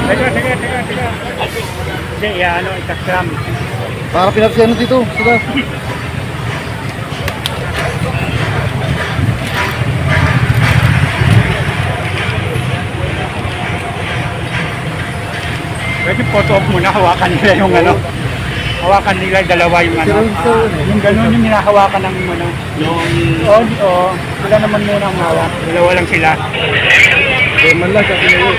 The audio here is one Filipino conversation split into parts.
Teka. Hindi, ano, itakram. Para pinapsiyan dito. Sudah. Pwede photo op muna, hawakan nila yung ano. Hawakan nila dalawa yung ano. Yung gano'n yung hinahawakan ng ano. Yung... Oo. Sila naman muna ang hawak. Dalawa lang sila. Man lang sa pinili.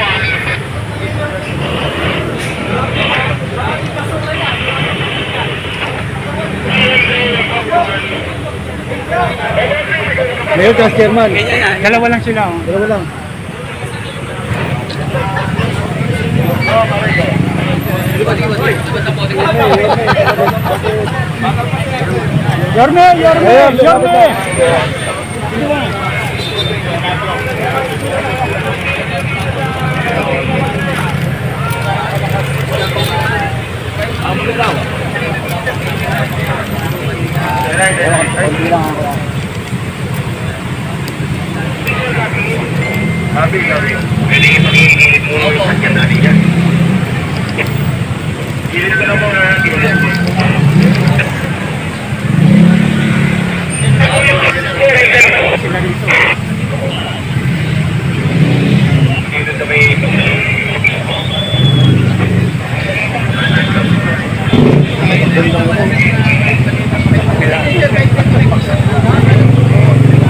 Mayor Vice Chairman. Dalawa lang sila. Oh. Dalawa lang. Yorme!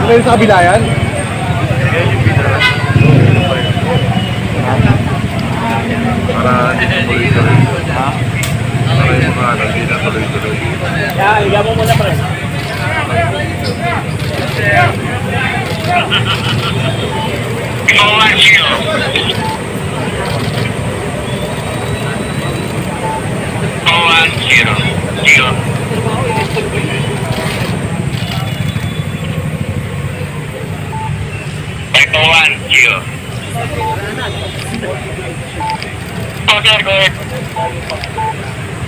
Ano yung sa kabila yan? Para tuloy-tuloy. Para yung mga nagdita tuloy-tuloy. Higa mo muna pre. Sir, go ahead.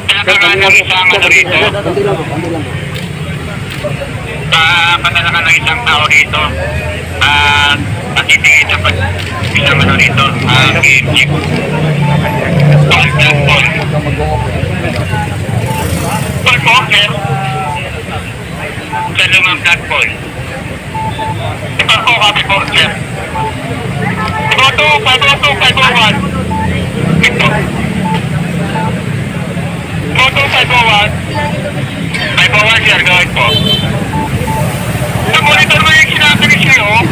Pinatalakan ng isang ano rito. Patalakan ng isang tao rito. Patitingin sa isang ano rito. Jeep. Paul po, sir. Sa lumang platform. Paul po, copy po, sir. 502-501. Ito. 501. 501, sir. Gawin po. Monitor mo yung sinabi ni siya, oh.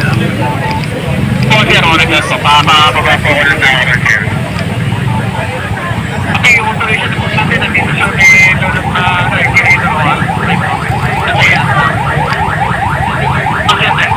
Po, sir. Monitor po. Pakakababa po ko ng tao, sir. Okay, yung authorization po natin nandito sa lulot na regulator, ah. Okay, ah. Okay, sir.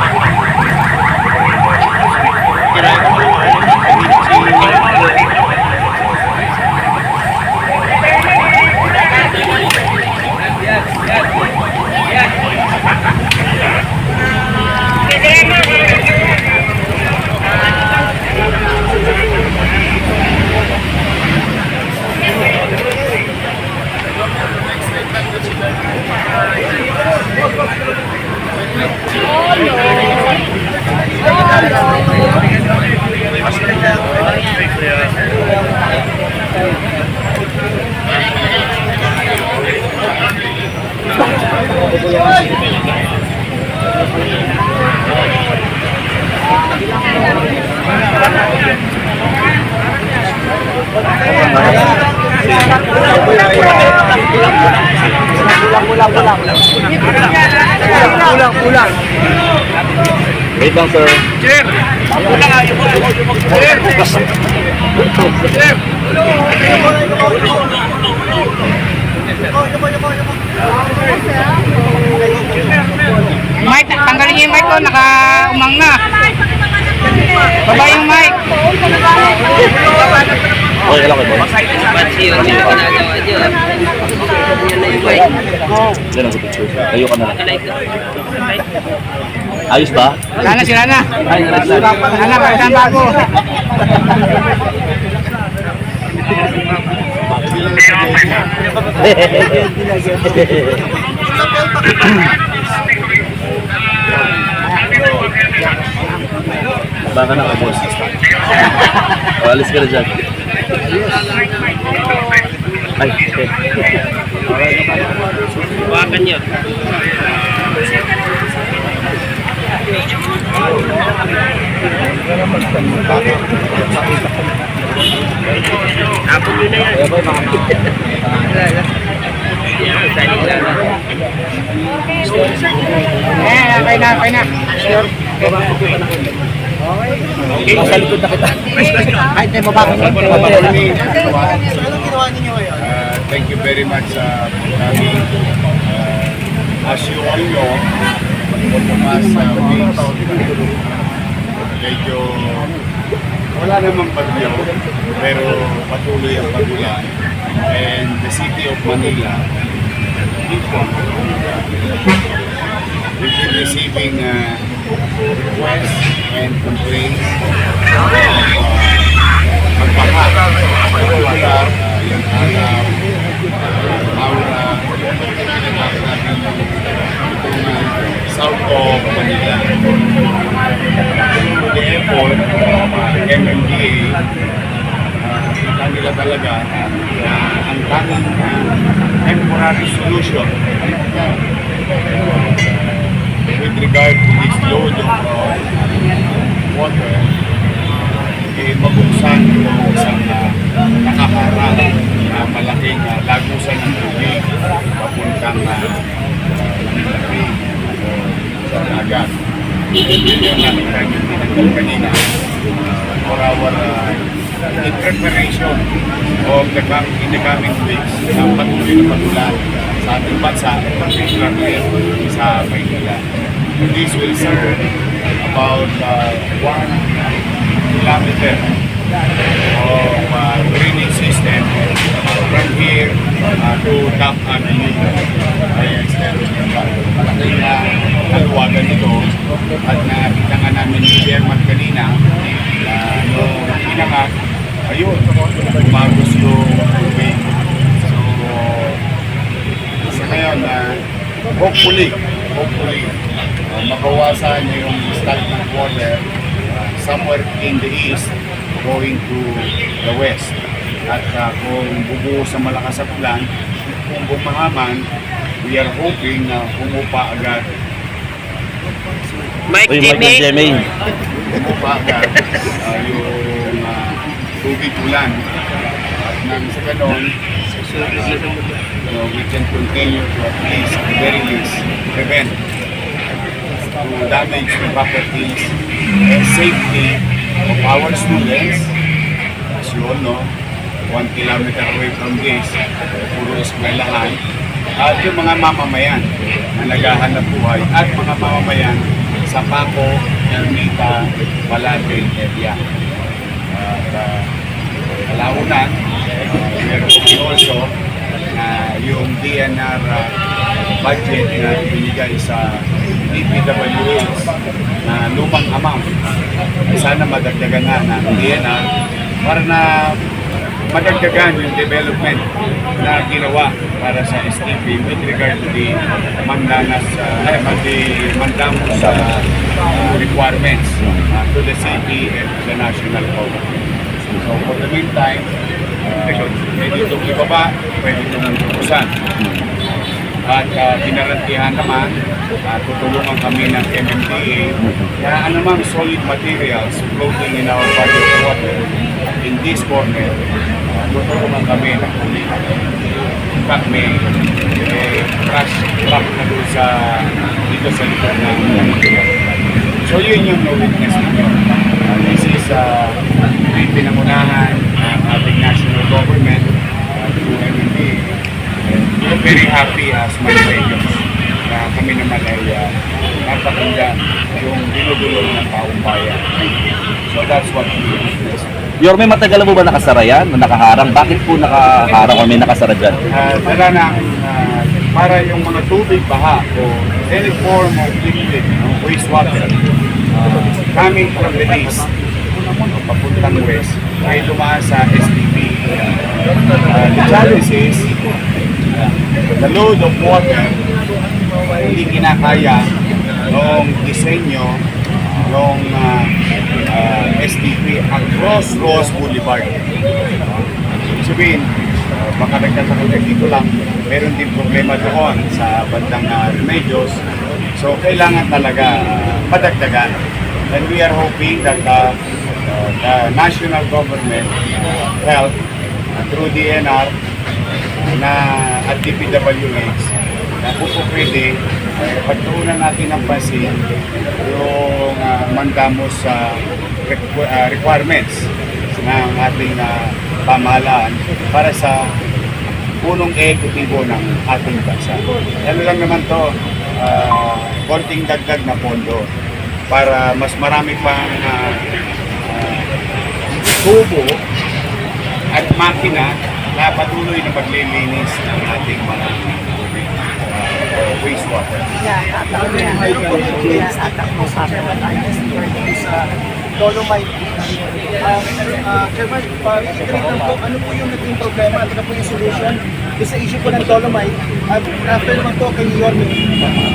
Kulang. Wait lang, sir. Sir! Kulang ayaw mo. Sir! Sir! Mike, tanggalin niyo yung mic ko. Naka-umang na. Baba yung mic. Okay, lang ko. Diyan ang picture. Tayo ka na lang. Ayos ba? Sila na. Sana, pagkaan bago. Baka na ka, boss. Alis ka na dyan. Ay, okay. Huwakan nyo. Tapos yun na yan. Okay na, okay na. Sure. Sa likod na kita. Ay, tayo baba ko. Thank you very much sa kami. As you all know, for the past weeks, medyo wala namang bagyo, pero patuloy ang pagulan. And the city of Manila, we've been receiving requests and complaints. Magpaka, yung araw, aura, south of Manila. The airport, MMDA, kita nila talaga na ang tanging temporary solution with regard to this load of water, mabuksan yung isang nakaharang na malaking lagusan ng tubig papuntang sa dagat. Yun yung namin yung kanina for our in preparation of the in the coming weeks na patuloy na pagulan sa ating bansa, particularly sa Maynila. This will serve about 1 kilometer of drainage system from here to Tap Avenue. Malaking kaluwagan ito at nakita nga namin ni Chairman kanina na nung pinangat, ayun, umagos yung tubig. So, sa ngayon, hopefully, mabawasan yung stagnant water somewhere in the east going to the west. At kung bubuo sa malakas at plan, kung bumahaman, we are hoping na humupa agad. Mike Uy, Mike Jimmy. Humupa agad yung tubig ulan. At nang sa ganon, we can continue to at least, at the very least, prevent to damage the properties and safety of our students. As you all know, 1 kilometer away from this, puro eskwelahan, at yung mga mamamayan na naghahanap buhay, at mga mamamayan sa Paco, Ermita, Malate area. At kalaunan, meron also na yung DNR budget na ibinigay sa DPWH na lumang amount. Sana madagdagan na ng DNR para na madagdagan yung development na ginawa para sa STP with regard to the mandanas, mandamos requirements to the city and to the national code. So for the meantime, pwede itong ibaba, pwede itong tukusan. At ginarantihan naman, tutulungan kami ng MMDA na anumang solid materials floating in our body of water in this corner, tutulungan kami ng huli. In fact, may crash trap na doon dito sa likod ng so yun yung no-witness ninyo. This is may pinangunahan ng ating national government through MMDA. We're very happy as Manileños na kami naman ay napakinggan yung dinudulong ng taong bayan. So that's what we do. Yorme, matagal mo ba nakasara yan? Nakaharang? Bakit po nakaharang o may nakasara dyan? Dala ng para yung mga tubig baha o any form of liquid, wastewater coming from the east papuntang west ay dumaan sa STP. The challenge is the load of water hindi kinakaya ng disenyo ng STP across Ross Boulevard. sabihin, baka nagkasakit dito lang, meron din problema doon sa bandang Remedios. So, kailangan talaga madagdagan. And we are hoping that the national government, health, through DNR, at DPWH, na kung po pwede, pagtuunan natin ng pansin yung mandamos sa requirements ng ating pamahalaan para sa punong ekutibo ng ating bansa. Ano lang naman to, konting dagdag na pondo para mas marami pang tubo at makina na patuloy na maglilinis ng ating mga wastewater. Sa Dolomite. Chairman, pa-reiterate lang po, ano po yung naging problema, ano na po yung solution sa issue po ng Dolomite, at after naman po kay Yorme,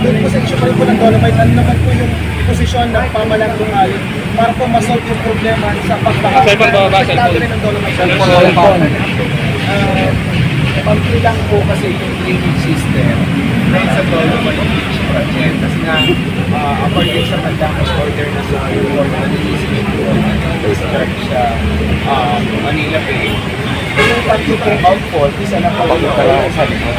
doon po sa issue po rin po ng Dolomite, ano naman po yung posisyon ng pamalang tungalin para po masolve yung problema sa pagkakasal ng Dolomite. Pagkili lang po kasi yung drainage system dahil sa Dolomite Beach project kasi nga according sa Mandamos order na sa York na nilisipin po discharge sa Manila Bay. Yung tatlo pong outfall, isa na po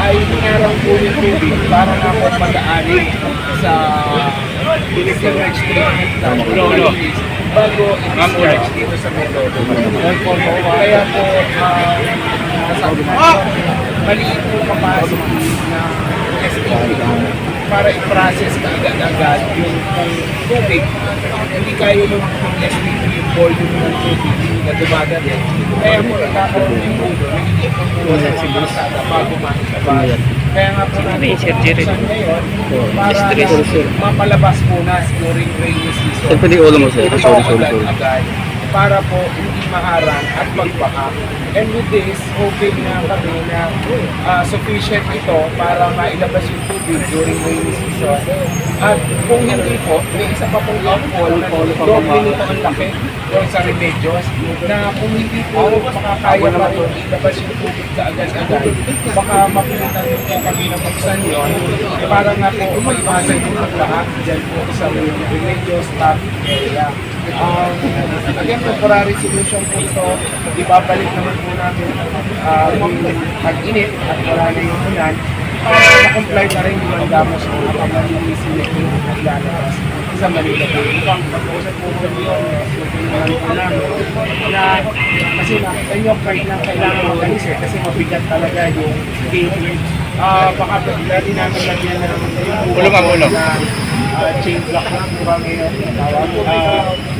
ay hinarang po yung tubig para na po mag-aari sa sewerage treatment plant bago i-discharge dito sa Metodo. Kaya po sabi natin, maliit po capacity na SPP para i-process ka agad-agad yung tubig. Hindi kaya yung SPP yung volume ng tubig na dumadating. Kaya po nagkakaroon yung ulo, nagiging ulo sa sigasada bago makikabas. Kaya nga po natin buksan ngayon para mapalabas muna during rainy season. Ito agad-agad para po hindi maharang at magbaha. And with this, hoping na kami na sufficient ito para mailabas yung tubig during rainy season. At kung hindi po, may isa pa pong outfall na doble nito ang laki doon sa Remedios na kung hindi po makakaya pa rin ilabas yung tubig sa agad-agad, baka mapilitan po kami na buksan yun para nga po maiwasan yung paglahat dyan po sa Remedios traffic area. Again, temporary solution po ito, ibabalik naman po namin pag-init at wala na yung ulan para na-comply na rin yung Mandamos po na pag-manilisin na yung naglalabas sa Manila po. Ibang pag-usap po kami yung namin na kasi nakita nyo part na kailangan magalis kasi mabigat talaga yung game. Baka dati namin lagyan na naman yung chain block lang po kami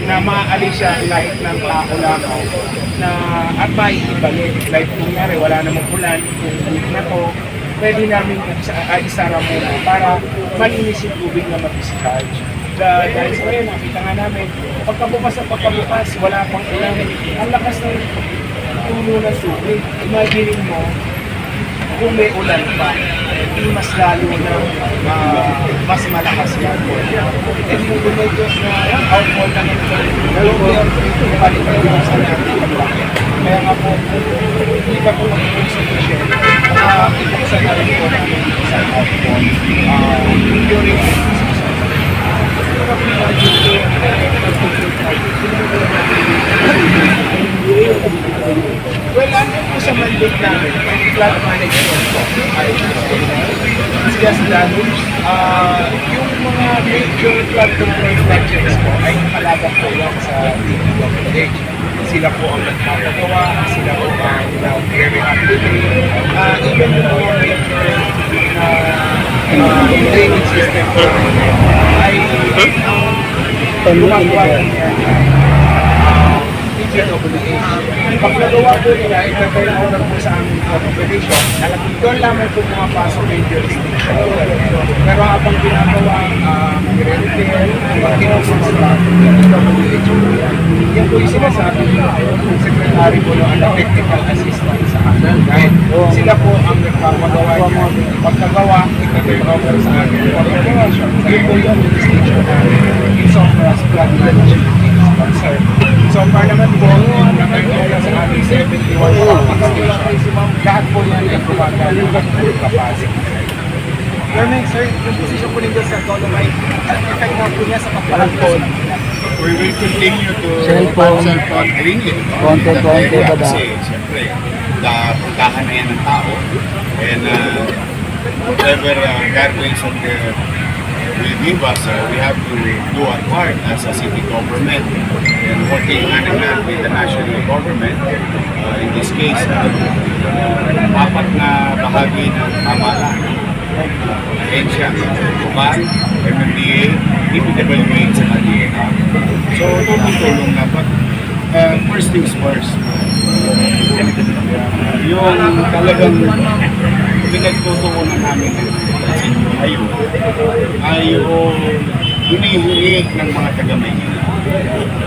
na maaalis siya kahit ng tao lamang na at maibalik. Like kunyari, wala namang ulan, kung week na to, pwede namin isara muna para malinis yung tubig na mag-discharge. Dahil sa kaya, nakita nga namin, pagkabukas, wala pang ulan. Ang lakas ng tulo ng tubig. Imagine mo, kung may ulan pa, hindi mas lalo na mas malakas yan. And kung Remedios na outfall na ito, balik na yung sa natin. Kaya nga po, hindi ka po magiging solution. Ibuksan na rin po namin sa outfall during well, ano po sa mandate namin, ang flood management po ay it's just that yung mga major flood control projects po ay nakalaga po yan sa DPWH. Sila po ang nagpapagawa, sila po ang nag-rehabilitate. Even yung mga major drainage system po ay gumagawa niya pag nagawa po nila, ipapay na order po sa aming population, doon lamang po pumapasok yung jurisdiction. Pero habang ginagawa, mag-repair, pag kinusasala, WHO yan po yung sinasabi ng Secretary po ang technical assistance sa amin. Kahit sila po ang nagpapagawa niya. Pagkagawa, ipapay over sa aming population. Yun po yung jurisdiction namin. In so far as flood management is concerned. So far naman po, nakakala sa aming 71 station gumagana ang full capacity. Yorme, sir, yung posisyon po ninyo sa Dolomite, ang effect na po niya sa pagpapalagpon. We will continue to cellphone ringing. Konti ba Kasi, siyempre, puntahan na yan ng tao. And whatever guidelines of the will give us, we have to do our part as a city government and working hand in hand with the national government. In this case, apat na bahagi ng pamahalaan. Ahensya, Kuman, MMDA, DPWH, sa DNR. So, tulong-tulong na. But first things first, yung talagang pinagtutuunan namin ngayon ay yung hinihingi ng mga taga-Maynila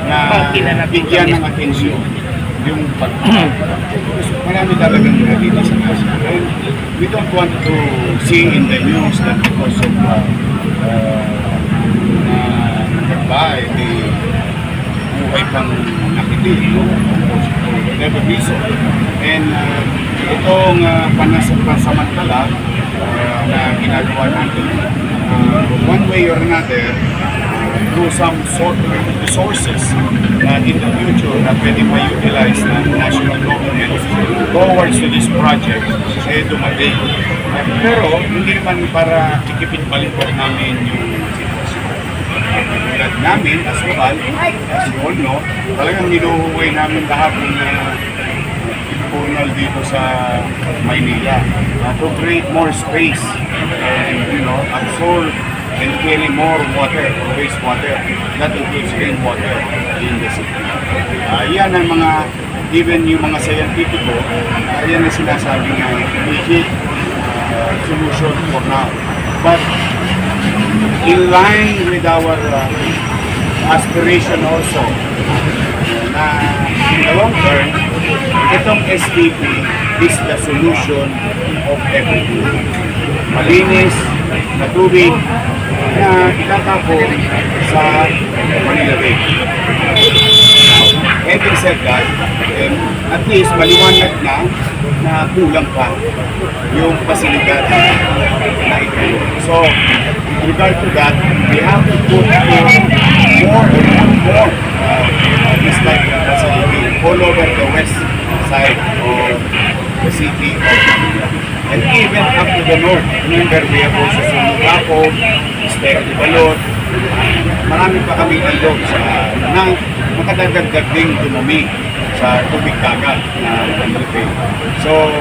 na bigyan ng atensyon yung marami talagang nalilinis sa nasa. And we don't want to see in the news that because of nagbahay, buhay pang nakitig, no? Never reason. And itong pansamantala na ginagawa natin, one way or another, through some sort of resources na in the future na pwede ma-utilize ng national government towards to this project, dumating. Pero hindi naman para ikipit baliktad namin yung tulad namin as well, as you all know, talagang niluhuway namin lahat ng tribunal dito sa Maynila to create more space and absorb and carry more water, wastewater, that includes rainwater in the city. Yan ang mga, even yung mga scientifico, yan ang sinasabi nga, immediate solution for now. But in line with our aspiration also, na in the long term, itong STP is the solution of everything. Malinis na tubig na itatapon sa Manila Bay. Having said that, at least maliwanag na kulang pa yung pasilidad na ito. So, with regard to that, we have to put more this type of facility all over the west side of the city of Manila. And even up to the north. Remember, we have also Sulugapo, Estero de Balot. Marami pa kami nandun na makadagdag ding dumumi sa tubig dagat na Manila. So,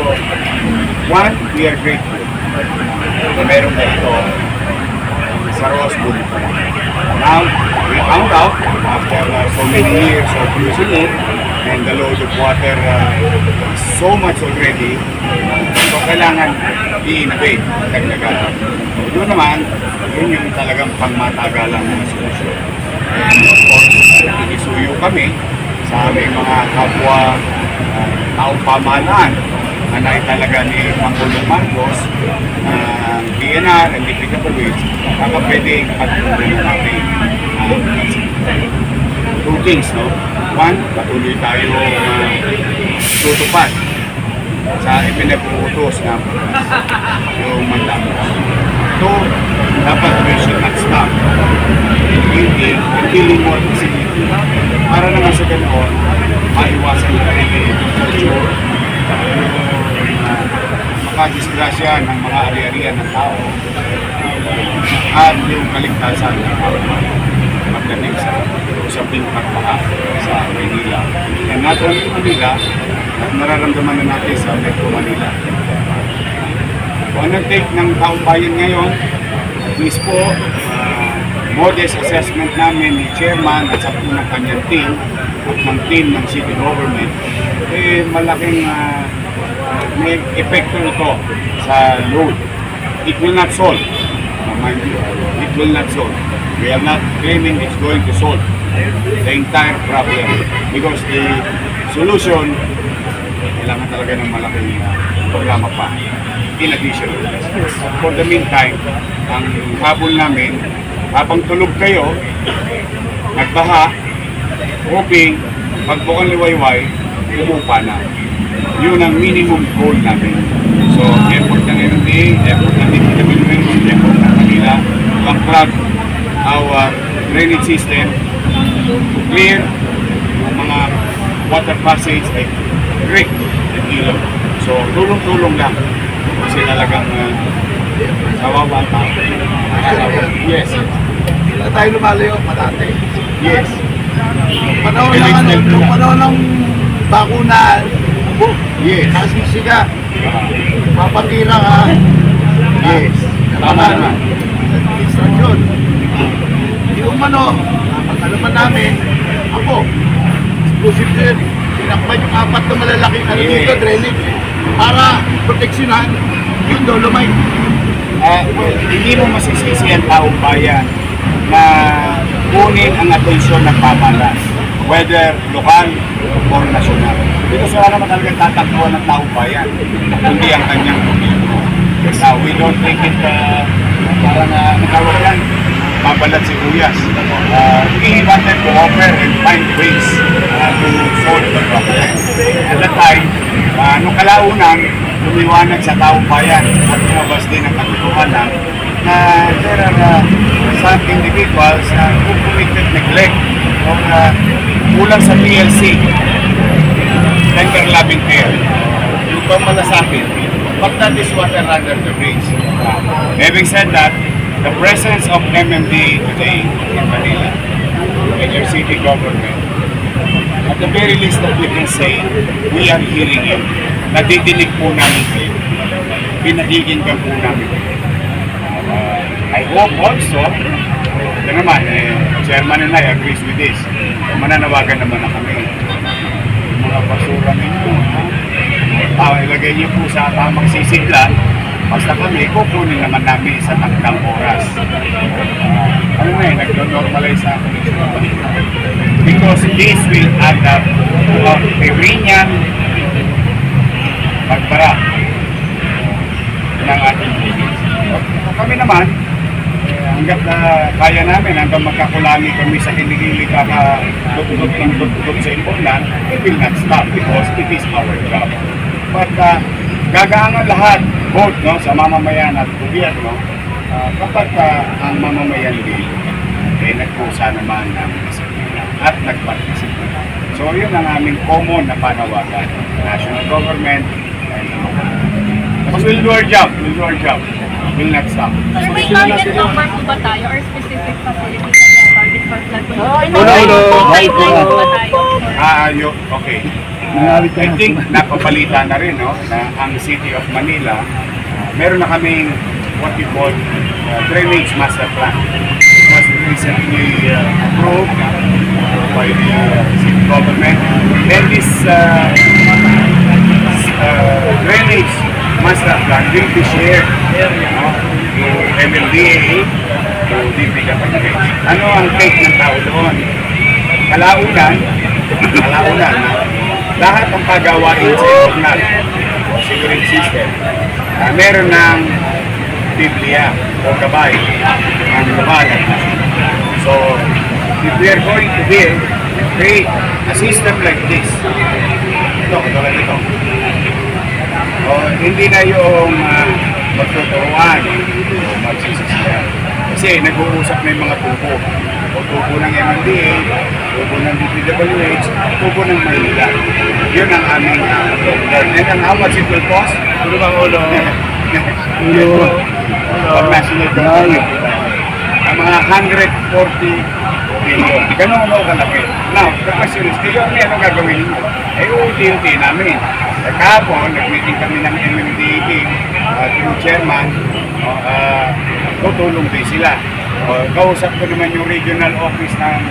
one, we are grateful na meron na ito sa Rosebud. Now, we found out after so many years of using it and the load of water is so much already, so kailangan i-innovate, dagdagan. Yun naman, yun yung talagang pangmatagalang na solusyon. And of course, inisuyo kami sa aming mga kapwa taong pamahalaan na naitalaga ni Pangulong Marcos na DNR and DPWH baka pwedeng pagtuloy natin two things, no? One, patuloy tayo tutupad sa ipinag-uutos na yung mandato. Two, dapat we should not stop killing more facility para naman sa ganoon maiwasan yung culture, makadisgrasya ng mga ari-arian ng tao at yung kaligtasan ng tao pagdating sa usaping pagbaha sa Manila. And not only Manila, nararamdaman na natin sa Metro Manila. Kung anong take ng taong bayan ngayon, at least po, modest assessment namin ni Chairman at sa ng kanyang team at ng team ng City Government, malaking may epekto ito sa load. It will not solve, mind you, it will not solve. We are not claiming it's going to solve the entire problem because the solution kailangan talaga ng malaking programa pa. In addition, for the meantime, ang habol namin, habang tulog kayo, nagbaha, hoping, pag bukang liwayway, umupa na. Yun ang minimum goal namin. So, effort ng MMDA, effort ng DPWH, effort ng Manila to unclog our drainage system to clear yung mga water passage like creek and ilog. So, tulong-tulong lang. Kasi talagang kawawa ang tao. Yes. Hindi na tayo lumalayo patati. Yes. Panahon ng ano, nung panahon ng bakuna, Yes. kasisi ka, papatira ka, Yes. Tama naman. instruction. Yung ano, pag-alaman namin, ako, exclusive din, pinakman yung 4 na malalaking ano Yes. dito, drainage, para proteksyonan yung dolomite. Hindi mo masisisi ang taong bayan na kunin ang atensyon ng pamalas, whether lokal or nasyonal. Because wala naman talagang tatakbuhan ng taong bayan, kundi ang kanyang gobyerno. We don't take it parang natawag yan, babalat si Uyas. We wanted to offer and find ways to solve the problem. At that time, nung kalaunan, lumiwanag sa taong bayan at lumabas din ang katotohanan na there are some individuals who committed neglect o kulang sa PLC, tender loving care, yung pamalasakit, but that is water under the bridge. Having said that, the presence of MMD today in Manila and your city government, at the very least that we can say, we are hearing it. Nadidinig po namin kayo. Pinakikinggan po namin kayo. I hope also, ito naman, Chairman and I agrees with this. Mananawagan naman na kami. Yung mga basura ninyo, ilagay niyo po sa tamang sisiglan, basta kami, kukunin naman namin sa takdang oras. Ano na nag-normalize sa akin. Because this will add up to a Iranian pagbara ng ating business. Kami naman, hanggat kaya namin, hanggang magkakulami kami sa kiligili kaka-tututot ng tututot sa impunan, it will not stop because it is our job. But gagaangan lahat, both sa mamamayan at gobyerno, kapag ang mamamayan din, nagpusa naman ng disiplina at nagparticipate. So yun ang aming common na panawagan, national government, and but we'll do our job, we'll not stop. Sir, may target number po ba tayo or specific facility po na target for flood control? May timeline po ba tayo? Okay. I think napabalita na rin na ang City of Manila, meron na kaming what we call drainage master plan. It was recently approved by the city government. And this drainage master plan will be shared to MMDA, to DPWH. Ano ang take ng tao doon? Kalaunan, lahat ng pagawain sa impunan o security system, meron ng Biblia o gabay ang global at national. So, if we are going to create a system like this, katulad ito, hindi na yung magtuturuan o magsisisiyan. Kasi nag-uusap na yung mga tubo. O tubo ng MMDA, tubo ng DPWH, tubo ng Manila. Yun ang aming and how much it will cost? Ulo bang ulo? National government. Ang mga 140 billion. Ganun mo kalaki. Now, the question is, ano gagawin mo? Unti-unti namin. Kahapon, nag-meeting kami ng MMDA through chairman, tutulong din sila. Kausap ko naman yung regional office ng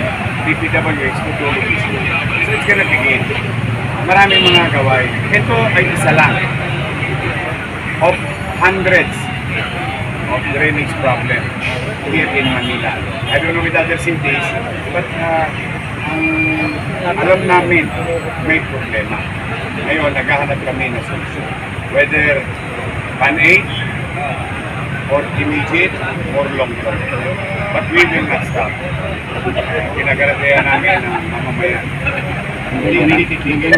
DPWH, tutulong din sila. So it's gonna begin. Maraming mga gawain. Ito ay isa lang of hundreds of drainage problem here in Manila. I don't know with other cities, but alam namin may problema. Ngayon, naghahanap kami ng solusyon. Whether pan-aid, or immediate, or long-term. But we will not stop. Kinagarantiyan namin ang mamamayan. Hindi titigil.